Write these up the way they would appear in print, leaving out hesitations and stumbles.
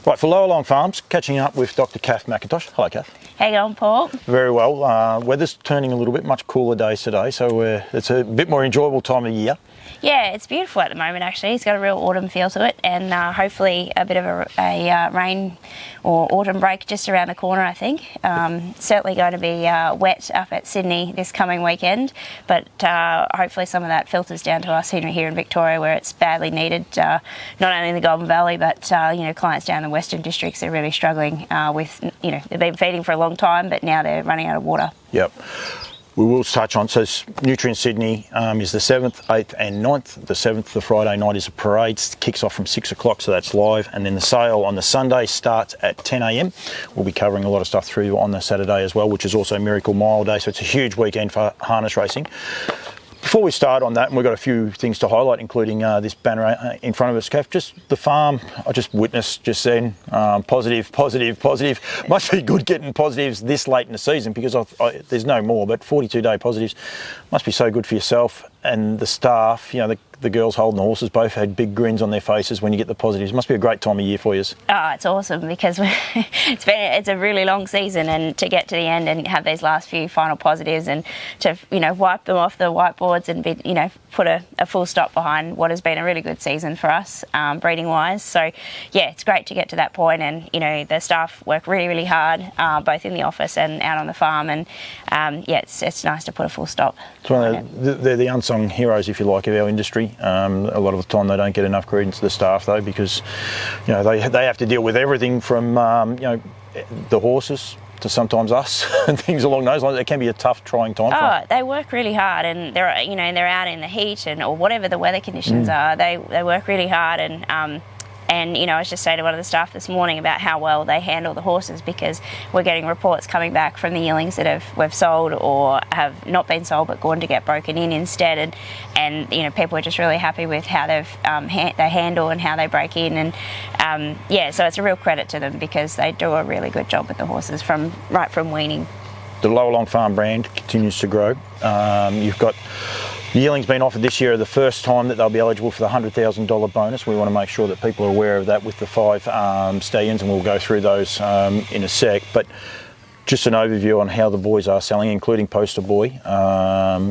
Right, for Llowalong Farms, catching up with Dr. Kath McIntosh. Hello, Kath. How you going, Paul? Very well. Weather's turning a little bit, much cooler days today, so it's a bit more enjoyable time of year. Yeah, it's beautiful at the moment actually. It's got a real autumn feel to it, and hopefully a bit of a rain or autumn break just around the corner, I think. Certainly going to be wet up at Sydney this coming weekend, but hopefully some of that filters down to us here in Victoria, where it's badly needed, not only in the Golden Valley, but clients down the Western Districts are really struggling with, they've been feeding for a long time, but now they're running out of water. Yep. We will touch on, so Nutrien Sydney is the 7th, 8th and 9th. The 7th, the Friday night, is a parade, kicks off from 6 o'clock, so that's live. And then the sale on the Sunday starts at 10 a.m. We'll be covering a lot of stuff through on the Saturday as well, which is also Miracle Mile Day, so it's a huge weekend for harness racing. Before we start on that, and we've got a few things to highlight, including this banner in front of us, Kath, just the farm I just witnessed just then, positive. Must be good getting positives this late in the season, because there's no more, but 42-day positives must be so good for yourself and the staff. The girls holding the horses both had big grins on their faces when you get the positives. It must be a great time of year for you. Oh, it's awesome, because it's a really long season, and to get to the end and have these last few final positives, and to wipe them off the whiteboards and put a full stop behind what has been a really good season for us, breeding wise. So yeah, it's great to get to that point, and the staff work really hard, both in the office and out on the farm, and it's nice to put a full stop. They're the unsung heroes, if you like, of our industry. A lot of the time they don't get enough credence to the staff, though, because they have to deal with everything from the horses to sometimes us and things along those lines. It can be a tough, trying time. Oh, they work really hard, and they're out in the heat or whatever the weather conditions are. They work really hard, and I was just saying to one of the staff this morning about how well they handle the horses, because we're getting reports coming back from the yearlings that we've sold or have not been sold but gone to get broken in instead, and people are just really happy with how they handle and how they break in, and so it's a real credit to them, because they do a really good job with the horses right from weaning. The Llowalong Farm brand continues to grow. You've got yearlings been offered this year, the first time that they'll be eligible for the $100,000 bonus. We want to make sure that people are aware of that with the 5 stallions, and we'll go through those in a sec. But just an overview on how the boys are selling, including Poster Boy.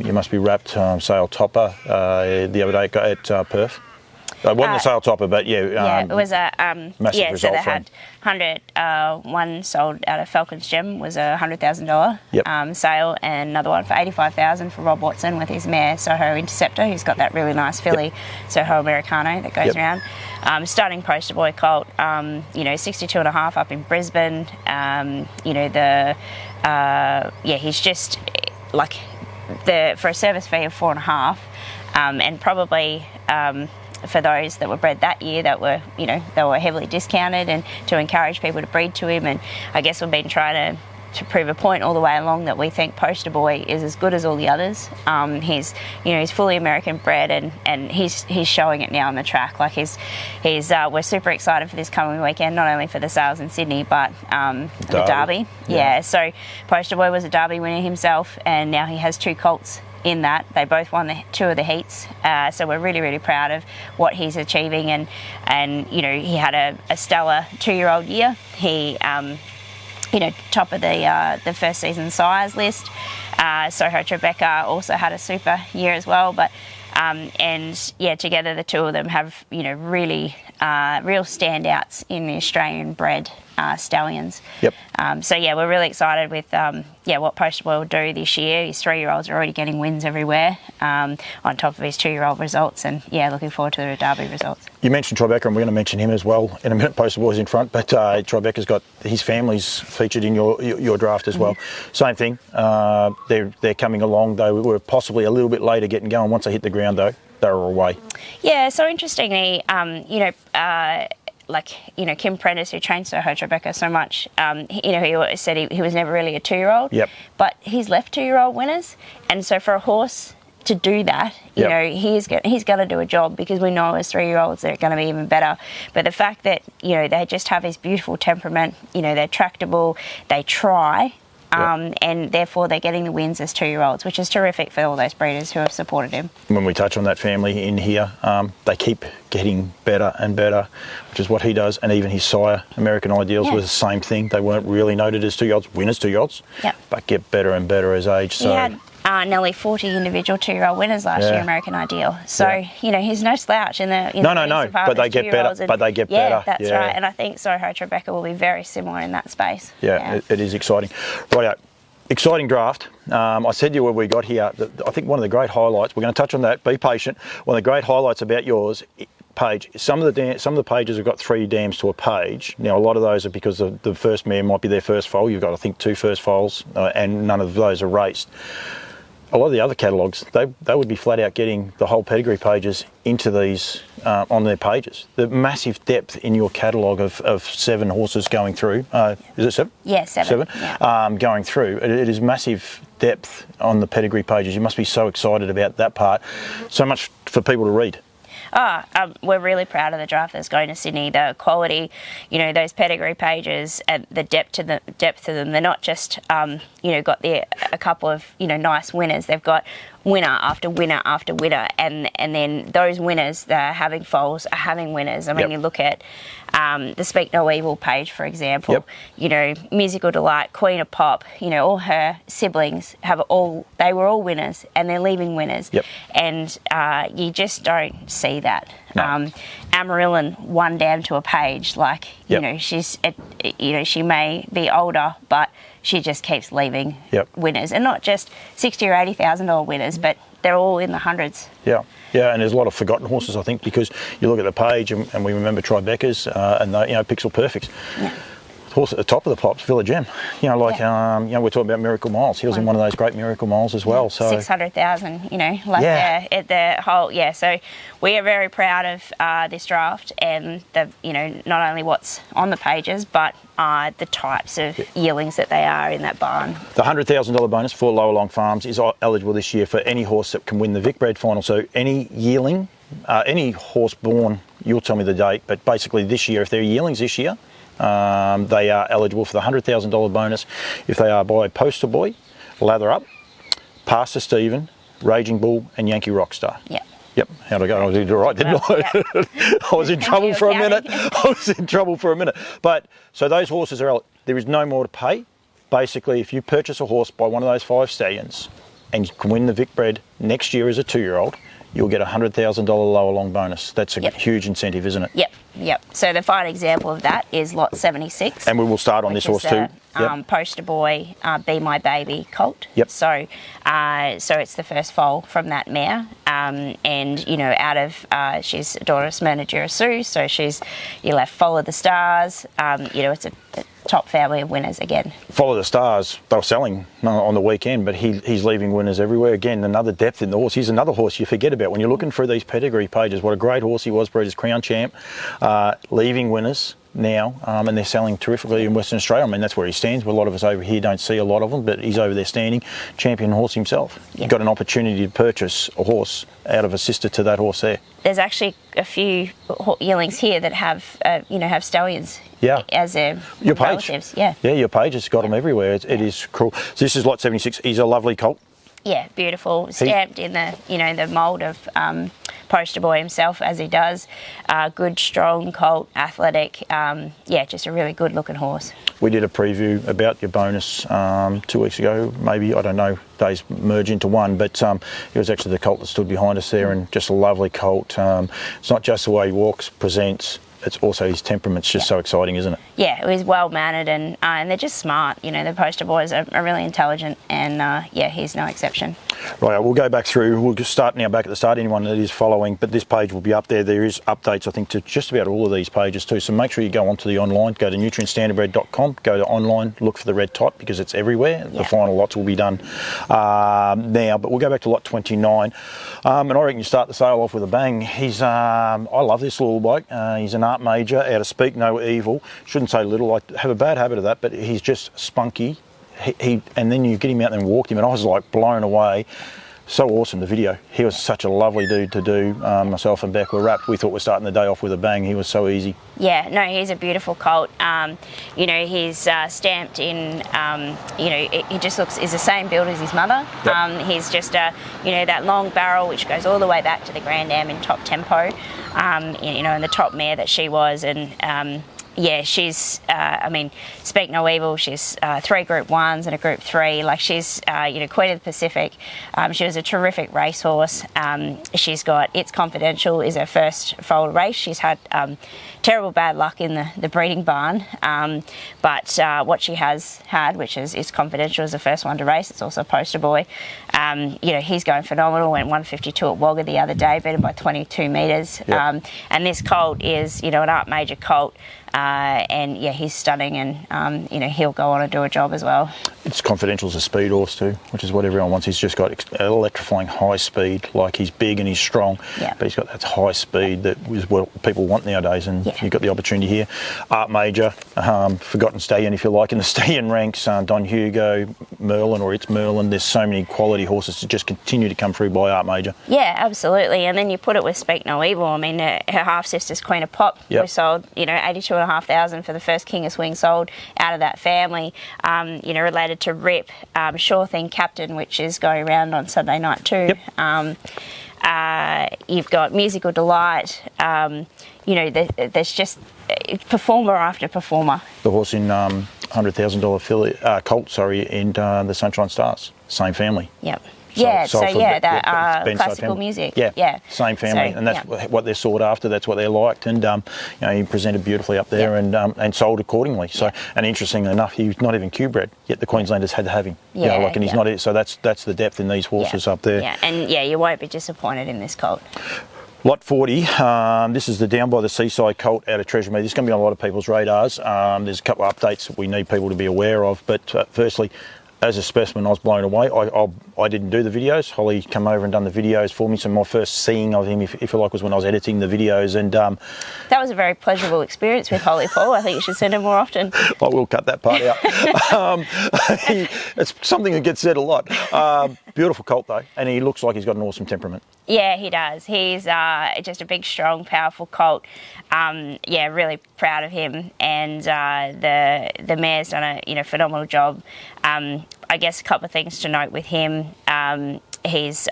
You must be wrapped sale topper the other day at Perth. It wasn't a sale topper, but it was a massive result. So they had 100. One sold out of Falcon's Gem was a $100,000 sale, and another one for $85,000 for Rob Watson with his mare Soho Interceptor, who's got that really nice filly Soho Americano that goes around. Starting Poster Boy colt, 62.5 up in Brisbane. He's just like for a service fee of 4.5, and probably. For those that were bred that year, that were they were heavily discounted, and to encourage people to breed to him. And I guess we've been trying to prove a point all the way along that we think Poster Boy is as good as all the others. He's fully American bred, and he's showing it now on the track. Like we're super excited for this coming weekend, not only for the sales in Sydney, but the Derby. Yeah, so Poster Boy was a Derby winner himself, and now he has 2 colts in that. They both won 2 of the heats, so we're really proud of what he's achieving, and he had a stellar 2-year-old year. He top of the first season sires list. Soho Tribeca also had a super year as well, but together the two of them have really real standouts in the Australian bred stallions. Yep. We're really excited with what Poster Boy will do this year. His 3-year-olds are already getting wins everywhere, on top of his 2-year-old results, and looking forward to the Derby results. You mentioned Tribeca, and we're going to mention him as well in a minute. Poster Boy's in front, but Tribeca's got his family's featured in your draft as well. Same thing. They're coming along. They were possibly a little bit later getting going. Once they hit the ground, though, they were away. Yeah. So interestingly, Kim Prentice, who trained Soho Tribeca so much, he always said he was never really a 2-year-old. Yep. But he's left 2-year-old winners, and so for a horse to do that, he's going to do a job, because we know as 3-year-olds they're going to be even better. But the fact that they just have this beautiful temperament, they're tractable, they try. and therefore they're getting the wins as 2-year-olds, which is terrific for all those breeders who have supported him. When we touch on that family in here, they keep getting better and better, which is what he does, and even his sire, American Ideals, was the same thing. They weren't really noted as 2-year-olds, winners 2-year-olds, but get better and better as age. So. He had nearly 40 individual 2-year-old winners last year, American Ideal. So, you know, he's no slouch in the No, but they get better. But they get better. Yeah, that's right. And I think Soho Tribeca will be very similar in that space. Yeah. It is exciting. Right, exciting draft. I said to you when we got here, that I think one of the great highlights, we're going to touch on that, be patient, one of the great highlights about yours page, some of the pages have got 3 dams to a page. Now a lot of those are because the first mare might be their first foal. You've got, I think, 2 first foals, and none of those are raced. A lot of the other catalogues, they would be flat out getting the whole pedigree pages into these on their pages. The massive depth in your catalogue of 7 horses going through. Is it 7? Yeah, 7. Yeah. Going through. It is massive depth on the pedigree pages. You must be so excited about that part. So much for people to read. We're really proud of the draft that's going to Sydney. The quality, you know, those pedigree pages and the depth to them. They're not just, you know, got a couple of, you know, nice winners. They've got winner after winner after winner, and then those winners that are having foals are having winners. I mean, you look at the Speak No Evil page, for example. You know, Musical Delight, Queen of Pop. You know, all her siblings they were all winners, and they're leaving winners. And you just don't see that. No. Amarillin, 1 dam to a page. Like, you know, she may be older, but she just keeps leaving winners, and not just $60,000 or $80,000 winners, but they're all in the hundreds. Yeah, and there's a lot of forgotten horses, I think, because you look at the page and we remember Tribeca's and the, you know, Pixel Perfects. Horse at the top of the pops, Villa Gem. You know, like you know, we're talking about Miracle Miles. He was in one of those great Miracle Miles as well. So 600,000. You know, like the whole. So we are very proud of this draft, and you know, not only what's on the pages, but the types of yearlings that they are in that barn. The $100,000 bonus for Llowalong Farms is eligible this year for any horse that can win the Vic Bred final. So any yearling, any horse born, you'll tell me the date, but basically this year, if they're yearlings this year, they are eligible for the $100,000 bonus if they are by Poster Boy, Lather Up, Pastor Stephen, Raging Bull, and Yankee Rockstar. Yep. How'd I go? I did it right, didn't I? I was in trouble for a minute. But so those horses are, there is no more to pay. Basically, if you purchase a horse by one of those 5 stallions and you can win the Vic Bred next year as a 2-year-old, you'll get a $100,000 Llowalong bonus. That's a huge incentive, isn't it? Yep. So the fine example of that is lot 76. And we will start on this horse too. Poster Boy, Be My Baby colt. So it's the first foal from that mare. And, you know, out of, she's a daughter of Smyrna Jurasu, so you'll have Follow the Stars. You know, it's a top family of winners again. Follow the Stars, they were selling on the weekend, but he's leaving winners everywhere. Again, another depth in the horse. He's another horse you forget about when you're looking through these pedigree pages. What a great horse he was, Breeders' Crown Champ, leaving winners now, and they're selling terrifically in Western Australia. I mean, that's where he stands. A lot of us over here don't see a lot of them, but he's over there standing, champion horse himself. You've got an opportunity to purchase a horse out of a sister to that horse there. There's actually a few yearlings here that have stallions as their relatives. Your page has got them everywhere. It is cool. So this is lot 76. He's a lovely colt. Yeah, beautiful. Stamped in the mould of Poster Boy himself, as he does. Good, strong colt, athletic. Just a really good looking horse. We did a preview about your bonus 2 weeks ago, maybe, I don't know, days merge into one, but it was actually the colt that stood behind us there, and just a lovely colt. It's not just the way he walks, presents, it's also his temperament's just so exciting, isn't it? Yeah, it was well mannered, and they're just smart. You know, the Poster Boys are really intelligent, and he's no exception. Right, we'll go back through. We'll just start now back at the start. Anyone that is following, but this page will be up there. There is updates, I think, to just about all of these pages too. So make sure you go onto the online. Go to nutrienstandardbred.com. Go to online. Look for the red type because it's everywhere. The final lots will be done now. But we'll go back to lot 29, and I reckon you start the sale off with a bang. He's I love this little bloke. He's an art major out of Speak No Evil. Shouldn't say little. I have a bad habit of that, but he's just spunky. And then you get him out there and walk him, and I was like blown away. So awesome, the video. He was such a lovely dude to do. Myself and Beck were wrapped. We thought we're starting the day off with a bang. He was so easy. Yeah, no, he's a beautiful colt. You know, he's stamped in, you know, he just is the same build as his mother. Yep. He's just, you know, that long barrel which goes all the way back to the Grand Am in top tempo, you know, and the top mare that she was. And yeah, she's, I mean, speak no evil, she's 3 Group 1s and a Group 3. Like, she's, you know, Queen of the Pacific. She was a terrific racehorse. She's got It's Confidential is her first foal race. She's had terrible bad luck in the breeding barn. But what she has had, which is It's Confidential, is the first one to race. It's also a poster boy. You know, he's going phenomenal. Went 152 at Wagga the other day, beaten by 22 metres. Yep. And this colt is, you know, an Art Major colt. And yeah, he's stunning, and you know, he'll go on and do a job as well. It's Confidential's a speed horse too, which is what everyone wants. He's just got electrifying high speed. Like, he's big and he's strong, but he's got that high speed that is what people want nowadays. And you've got the opportunity here. Art Major, forgotten stallion if you like in the stallion ranks. Don Hugo, Merlin, or It's Merlin. There's so many quality horses that just continue to come through by Art Major. Yeah, absolutely. And then you put it with Speak No Evil. I mean, her half sister's Queen of Pop. We sold, you know, 82,500 for the first King of Swing sold out of that family. You know, related to Rip, Sure Thing Captain, which is going around on Sunday night too. You've got Musical Delight. You know, there's just performer after performer. The horse in $100,000 filly, colt, sorry, in the Sunshine Stars, same family. Yep. That classical music. Yeah, same family, and that's what they're sought after. That's what they're liked, and you know, he presented beautifully up there, and sold accordingly. So, and interestingly enough, he's not even Q-bred, yet the Queenslanders had to have him. You know, like, and he's not. So that's the depth in these horses up there. Yeah, and you won't be disappointed in this colt. Lot 40, this is the Down by the Seaside colt out of Treasure Me. This is going to be on a lot of people's radars. There's a couple of updates that we need people to be aware of, but firstly, as a specimen, I was blown away. I didn't do the videos. Holly come over and done the videos for me. So my first seeing of him, if you like, was when I was editing the videos. And that was a very pleasurable experience with Holly, Paul. I think you should send him more often. I will cut that part out. It's something that gets said a lot. Beautiful colt though, and he looks like he's got an awesome temperament. Yeah, he does. He's just a big, strong, powerful colt. Yeah, really proud of him, and the mare's done a phenomenal job. I guess a couple of things to note with him. He's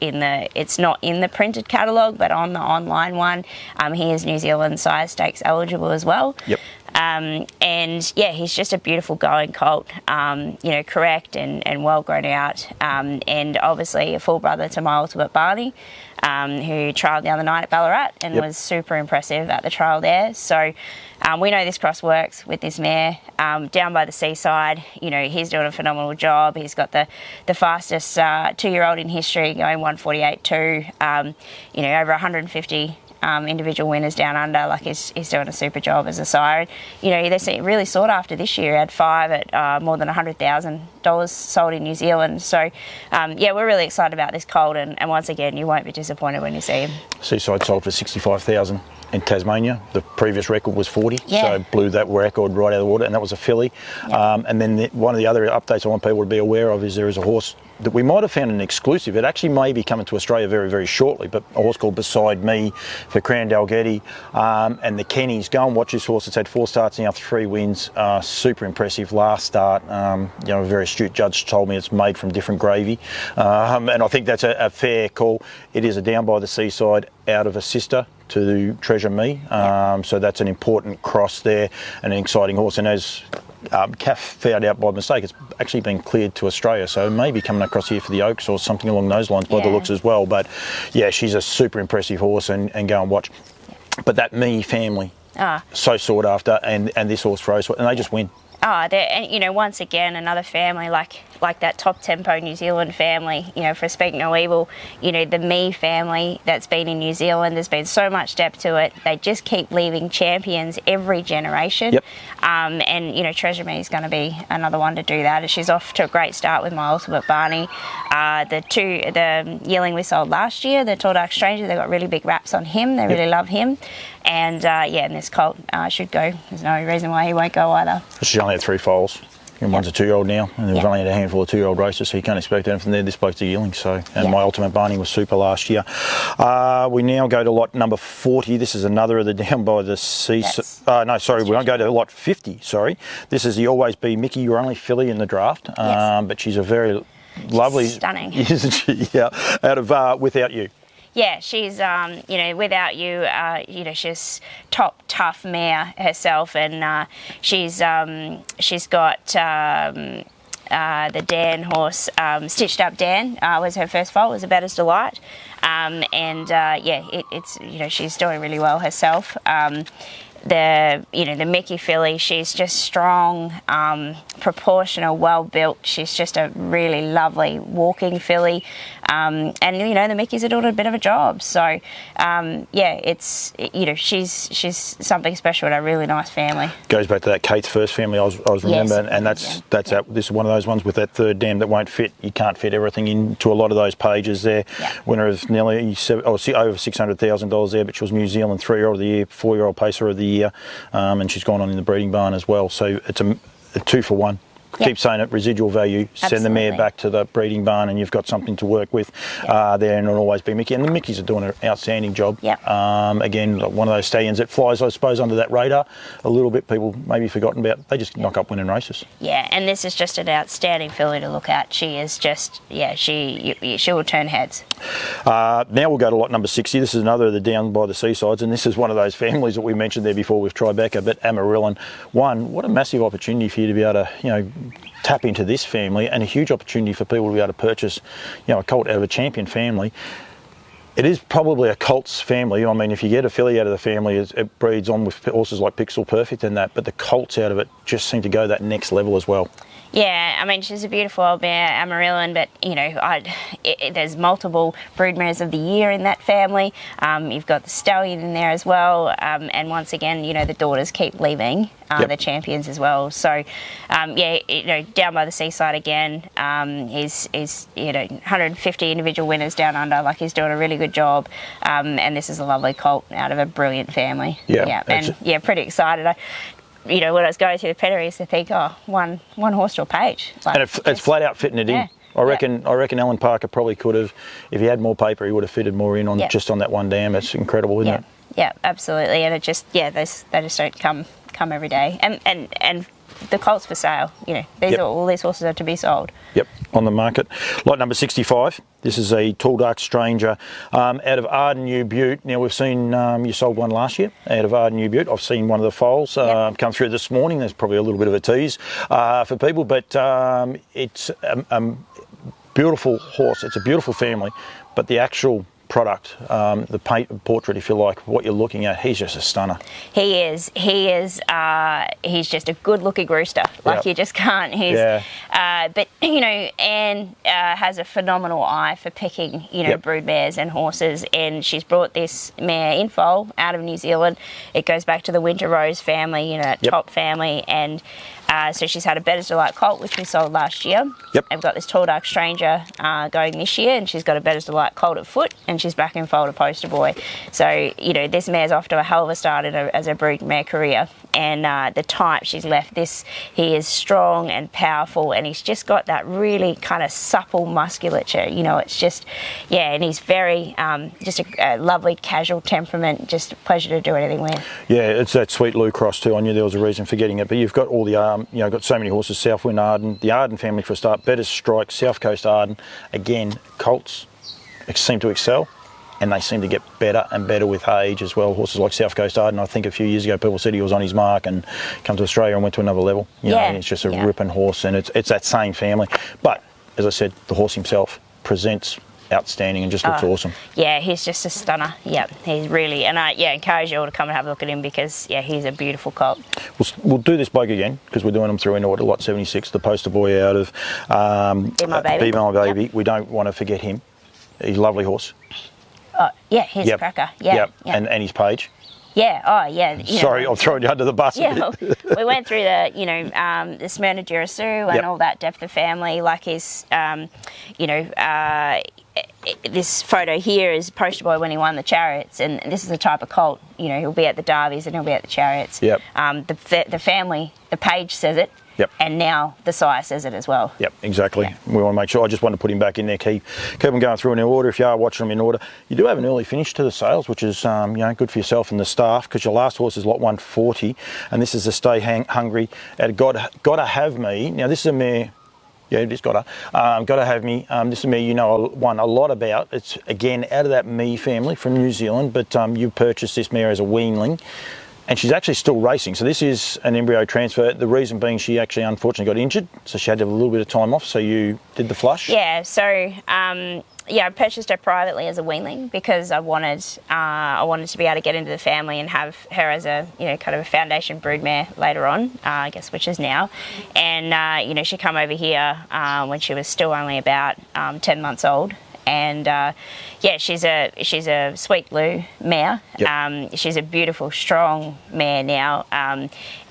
it's not in the printed catalogue, but on the online one, he is New Zealand Sire Stakes eligible as well. Yep. And yeah, he's just a beautiful going colt, you know, correct and well grown out, and obviously a full brother to my Ultimate Barney, who trialled the other night at Ballarat and was super impressive at the trial there. So we know this cross works with this mare. Down by the Seaside, you know, he's doing a phenomenal job. He's got the fastest 2-year-old in history, going 148.2, you know, over 150 individual winners down under. Like, he's doing a super job as a sire. You know, they're really sought after this year. He had 5 at more than $100,000 sold in New Zealand. So yeah, we're really excited about this colt, and once again, you won't be disappointed when you see him. Seaside sold for $65,000 in Tasmania. The previous record was 40, so blew that record right out of the water, and that was a filly. And then one of the other updates I want people to be aware of is there is a horse that we might have found an exclusive. It actually may be coming to Australia very, very shortly, but a horse called Beside Me for Crown Dalgety, and the Kennys. Go and watch this horse. It's had 4 starts now, 3 wins. Super impressive last start. You know, a very astute judge told me it's made from different gravy, and I think that's a fair call. It is a Down by the Seaside out of a sister to Treasure Me, so that's an important cross there, and an exciting horse. And as Kath found out by mistake, it's actually been cleared to Australia, so maybe coming across here for the Oaks or something along those lines by the looks as well. But yeah, she's a super impressive horse, and go and watch. But that Me family, so sought after, and this horse throws, and they just win. And you know, once again, another family like that top tempo New Zealand family, you know, for Speak No Evil, you know, the Me family that's been in New Zealand, there's been so much depth to it. They just keep leaving champions every generation. And, you know, Treasure Me is going to be another one to do that. She's off to a great start with my Ultimate Barney. The yearling we sold last year, the Tall Dark Stranger, they got really big raps on him. They really love him. And yeah, and this colt should go. There's no reason why he won't go either. She only had 3 foals. And one's a 2-year-old now, and we've only had a handful of 2-year-old races, so you can't expect anything there. This bloke's a yearling, so, and my ultimate barney was super last year. We now go to lot number 40. This is another of the down by the sea. No, sorry, we won't go to lot 50, sorry. This is the Always Be Mickey, your only filly in the draft, but she's a very lovely... Stunning. Isn't she? Yeah, out of Without You. Yeah, she's, you know, Without You, you know, she's top tough mare herself, and she's got the Dan horse, Stitched Up Dan was her first foal, was About As Delight, it's, you know, she's doing really well herself. The Mickey filly, she's just strong, proportional, well built. She's just a really lovely walking filly, and you know the Mickeys are doing a bit of a job. So it's, you know, she's something special in a really nice family. Goes back to that Kate's first family I was remembering, and that's this is one of those ones with that third dam that won't fit. You can't fit everything into a lot of those pages there. Winner of nearly over $600,000 there, but she was New Zealand 3-year-old of the year, 4-year-old pacer of the year, and she's gone on in the breeding barn as well. So it's a 2-for-1. Keep saying it, residual value. Absolutely. Send the mare back to the breeding barn and you've got something to work with there, and it'll always be Mickey. And the Mickeys are doing an outstanding job. Again, one of those stallions that flies, I suppose, under that radar a little bit. People maybe forgotten about. They just knock up winning races. Yeah, and this is just an outstanding filly to look at. She is just, she will turn heads. Now we'll go to lot number 60. This is another of the down by the seasides, and this is one of those families that we mentioned there before with Tribeca, but Amarillan. What a massive opportunity for you to be able to, you know, tap into this family, and a huge opportunity for people to be able to purchase, you know, a colt out of a champion family. It is probably a colt's family. I mean, if you get a filly out of the family, it breeds on with horses like Pixel Perfect and that, but the colts out of it just seem to go that next level as well. Yeah, I mean, she's a beautiful old mare, Amarillan, but, you know, there's multiple broodmares of the year in that family. You've got the stallion in there as well, and once again, you know, the daughters keep leaving the champions as well. So, you know, down by the seaside again, he's you know, 150 individual winners down under, like he's doing a really good job, and this is a lovely colt out of a brilliant family. Pretty excited. You know, when I was going through the pedigree, I used to think, one horse to a page. Like, and it's flat out fitting it in. I reckon Alan Parker probably could have, if he had more paper, he would have fitted more in on just on that one dam. It's incredible, isn't it? Yeah, absolutely. And it just, they just don't come every day. And the colts for sale, you know, all these horses are to be sold. On the market. Lot number 65. This is a Tall Dark Stranger out of Arden New Butte. Now we've seen you sold one last year out of Arden New Butte. I've seen one of the foals come through this morning. There's probably a little bit of a tease for people, but it's a beautiful horse. It's a beautiful family, but the actual product, the paint portrait, if you like, what you're looking at, he's just a stunner. He is. He's just a good-looking rooster. Like you just can't. But you know, Anne has a phenomenal eye for picking, you know, brood mares and horses, and she's brought this mare in foal out of New Zealand. It goes back to the Winter Rose family, you know, that top family, and so she's had a Better's Delight colt, which we sold last year. And we've got this Tall Dark Stranger going this year, and she's got a Better's Delight colt at foot, and she's back in foal to Poster Boy. So, you know, this mare's off to a hell of a start as a brood mare career. And the type she's left, he is strong and powerful, and he's just got that really kind of supple musculature. You know, it's just, and he's very, just a lovely casual temperament, just a pleasure to do anything with. Yeah, it's that sweet Lou cross too. I knew there was a reason for getting it, but you've got all the, you know, got so many horses. Southwind Arden, the Arden family for a start, Better Strike, South Coast Arden. Again, colts seem to excel, and they seem to get better and better with age as well. Horses like South Coast Arden, I think a few years ago people said he was on his mark and come to Australia and went to another level. You know, and it's just a ripping horse, and it's that same family. But as I said, the horse himself presents outstanding and just looks awesome. Yeah, he's just a stunner. He's really, and I encourage you all to come and have a look at him, because he's a beautiful colt. We'll do this bloke again, because we're doing them through in order. Lot 76, the poster boy out of Be My Baby. Be My Baby. We don't want to forget him. He's a lovely horse. He's a cracker. And his page. Sorry, I'm throwing you under the bus. We went through the, you know, the Smyrna Durasu and all that depth of family. Like his, you know, this photo here is Poster Boy when he won the Chariots, and this is the type of colt. You know, he'll be at the Derbies and he'll be at the Chariots. The family, the page says it. Yep. And now the sire says it as well. Yep, exactly. Yeah. We want to make sure. I just want to put him back in there, keep them going through in order. If you are watching them in order, you do have an early finish to the sales, which is good for yourself and the staff, because your last horse is lot 140, and this is a Stay Hungry at Gotta Have Me. Now this is a mare. Yeah, it is Gotta Have Me. This is a mare you know one a lot about. It's again out of that Me family from New Zealand, but you purchased this mare as a weanling. And she's actually still racing. So this is an embryo transfer. The reason being she actually unfortunately got injured, so she had to have a little bit of time off. So you did the flush? Yeah, so I purchased her privately as a weanling because I wanted to be able to get into the family and have her as a kind of a foundation broodmare later on, I guess, which is now. And she come over here when she was still only about 10 months old. And she's a sweet blue mare. Yep. She's a beautiful, strong mare now.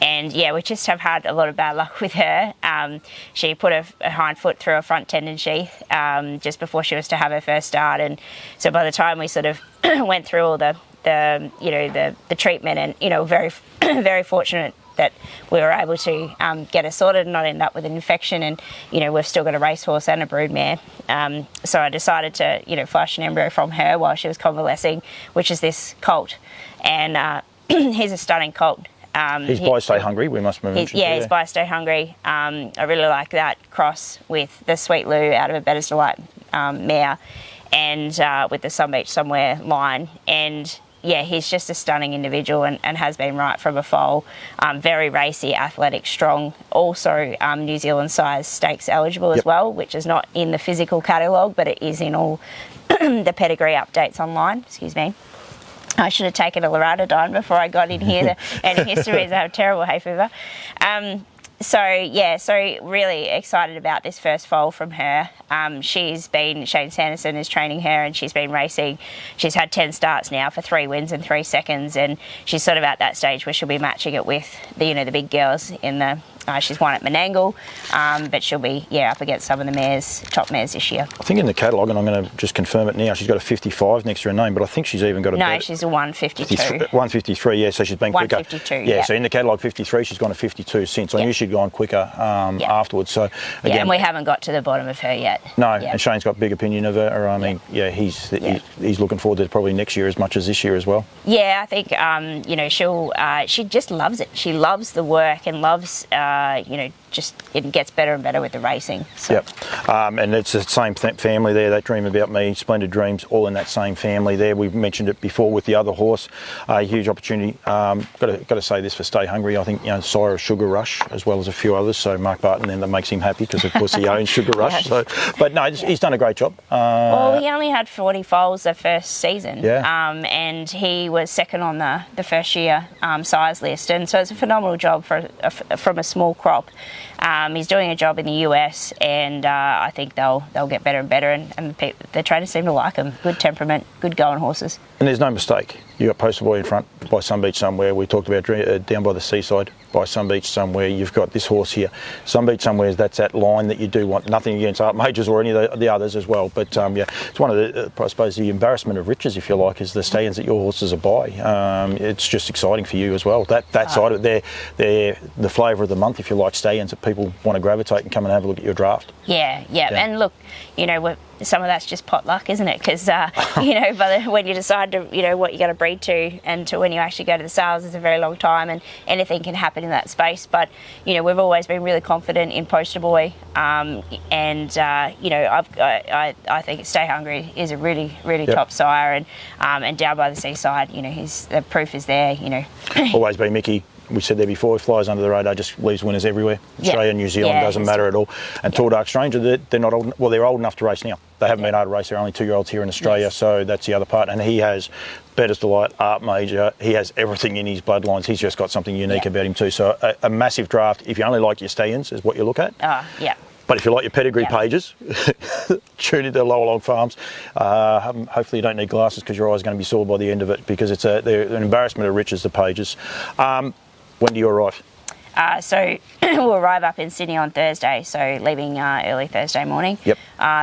We just have had a lot of bad luck with her. She put her hind foot through a front tendon sheath just before she was to have her first start, and so by the time we sort of went through all the treatment, and very very fortunate that we were able to get her sorted and not end up with an infection, and we've still got a racehorse and a broodmare. So I decided to flush an embryo from her while she was convalescing, which is this colt, and he's a stunning colt. He's by Stay Hungry, we must mention. He's by Stay Hungry. I really like that cross with the Sweet Lou out of a Better's Delight mare, and with the Some Beach Somewhere line. And yeah, he's just a stunning individual and has been right from a foal. Very racy, athletic, strong. Also New Zealand size stakes eligible as well, which is not in the physical catalogue, but it is in all the pedigree updates online. Excuse me. I should have taken a loratadine before I got in here. Any histories, I have terrible hay fever. So really excited about this first foal from her. Shane Sanderson is training her, and she's been racing. She's had 10 starts now for 3 wins and 3 seconds, and she's sort of at that stage where she'll be matching it with the big girls in the. She's won at Menangle, but she'll be up against some of the top mares this year. I think in the catalogue, and I'm going to just confirm it now, she's got a 55 next to her name, but I think she's even got a... No, she's a 152. 153, yeah, so she's been quicker. 152, yeah. So in the catalogue 53, she's gone to 52 since. I knew she'd gone quicker afterwards. So again, and we haven't got to the bottom of her yet. No, and Shane's got a big opinion of her. I mean, he's looking forward to it probably next year as much as this year as well. Yeah, I think she just loves it. She loves the work and loves just it gets better and better with the racing. So. Yep, and it's the same family there. That Dream About Me, Splendid Dreams, all in that same family there. We've mentioned it before with the other horse. Huge opportunity. Got to say this for Stay Hungry. I think Sire of Sugar Rush as well as a few others. So Mark Barton, then that makes him happy because of course he owns Sugar Rush. So, but no, he's done a great job. Well, he only had 40 foals the first season. Yeah. And he was second on the first year size list, and so it's a phenomenal job from a small crop. He's doing a job in the US, and I think they'll get better and better, and the trainers seem to like him. Good temperament, good going horses. And there's no mistake. You got Poster Boy in front by Some Beach Somewhere. We talked about Down by the Seaside by Some Beach Somewhere. You've got this horse here. Some Beach Somewhere, that's that line that you do want. Nothing against Art Majors or any of the others as well. But it's one of the, I suppose, the embarrassment of riches, if you like, is the stallions that your horses are by. It's just exciting for you as well. That side of it, they're the flavour of the month, if you like, stallions that people want to gravitate and come and have a look at your draft. Yeah. And look, some of that's just pot luck, isn't it? Because when you decide to what you're going to breed to, and to when you actually go to the sales is a very long time, and anything can happen in that space. But we've always been really confident in Poster Boy, I think Stay Hungry is a really top sire, and Down by the Seaside, the proof is there. Always been Mickey. We said there before, he flies under the radar, just leaves winners everywhere. Australia, New Zealand, doesn't matter at all. And Tall Dark Stranger, they're not old. Well, they're old enough to race now. They haven't been able to race. They're only 2-year-olds here in Australia, so that's the other part. And he has Better's Delight, Art Major. He has everything in his bloodlines. He's just got something unique about him too. So a massive draft. If you only like your stallions, is what you look at. But if you like your pedigree pages, tune into Llowalong Farms. Hopefully you don't need glasses because your eyes are going to be sore by the end of it, because they're an embarrassment of riches, the pages. When do you arrive? So we'll arrive up in Sydney on Thursday, so leaving early Thursday morning. Yep.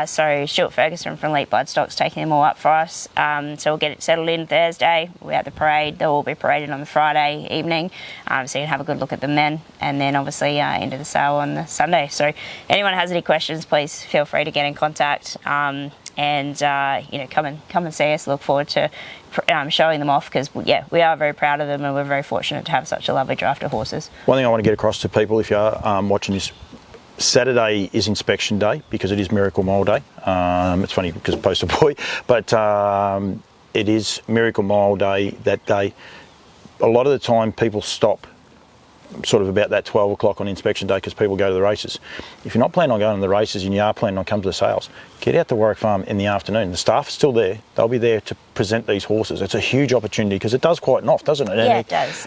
So Stuart Ferguson from Elite Bloodstock's taking them all up for us. So we'll get it settled in Thursday. We're at the parade. They'll all be paraded on the Friday evening, so you can have a good look at them then. And then obviously into the sale on the Sunday. So anyone has any questions, please feel free to get in contact. And come and see us. Look forward to showing them off, because we are very proud of them, and we're very fortunate to have such a lovely draft of horses. One thing I want to get across to people, if you are watching this, Saturday is inspection day because it is Miracle Mile Day. It's funny because poster boy, but it is Miracle Mile Day that day. A lot of the time people stop sort of about that 12 o'clock on inspection day because people go to the races. If you're not planning on going to the races and you are planning on coming to the sales, get out to Warwick Farm in the afternoon. The staff are still there. They'll be there to present these horses. It's a huge opportunity because it does quite off, doesn't it? Yeah, it does.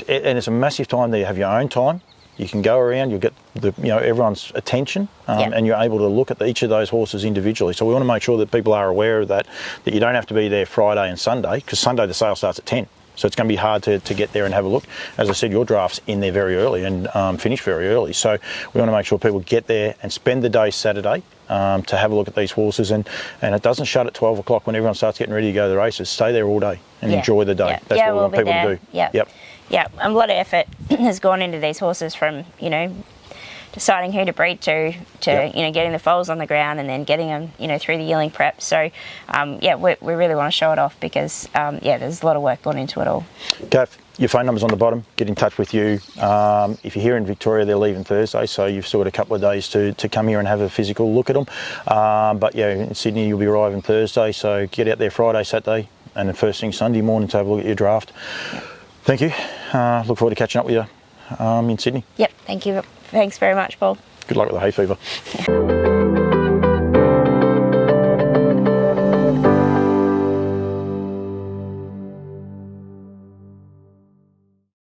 And it's a massive time there. You have your own time. You can go around, you'll get everyone's attention, and you're able to look at each of those horses individually. So we want to make sure that people are aware of that you don't have to be there Friday and Sunday, because Sunday the sale starts at 10. So it's going to be hard to get there and have a look. As I said, your draft's in there very early and finish very early. So we want to make sure people get there and spend the day Saturday to have a look at these horses. And it doesn't shut at 12 o'clock when everyone starts getting ready to go to the races. Stay there all day and enjoy the day. Yeah. That's what we want people to do. Yep. Yeah, a lot of effort has gone into these horses, from deciding who to breed to getting the foals on the ground and then getting them through the yearling prep. So we really want to show it off because there's a lot of work gone into it all. Kath, your phone number's on the bottom. Get in touch with you. If you're here in Victoria, they're leaving Thursday, so you've still got a couple of days to come here and have a physical look at them. But in Sydney you'll be arriving Thursday, so get out there Friday, Saturday, and then first thing Sunday morning to have a look at your draft. Thank you. Look forward to catching up with you in Sydney. Yep, thank you. Thanks very much, Paul. Good luck with the hay fever.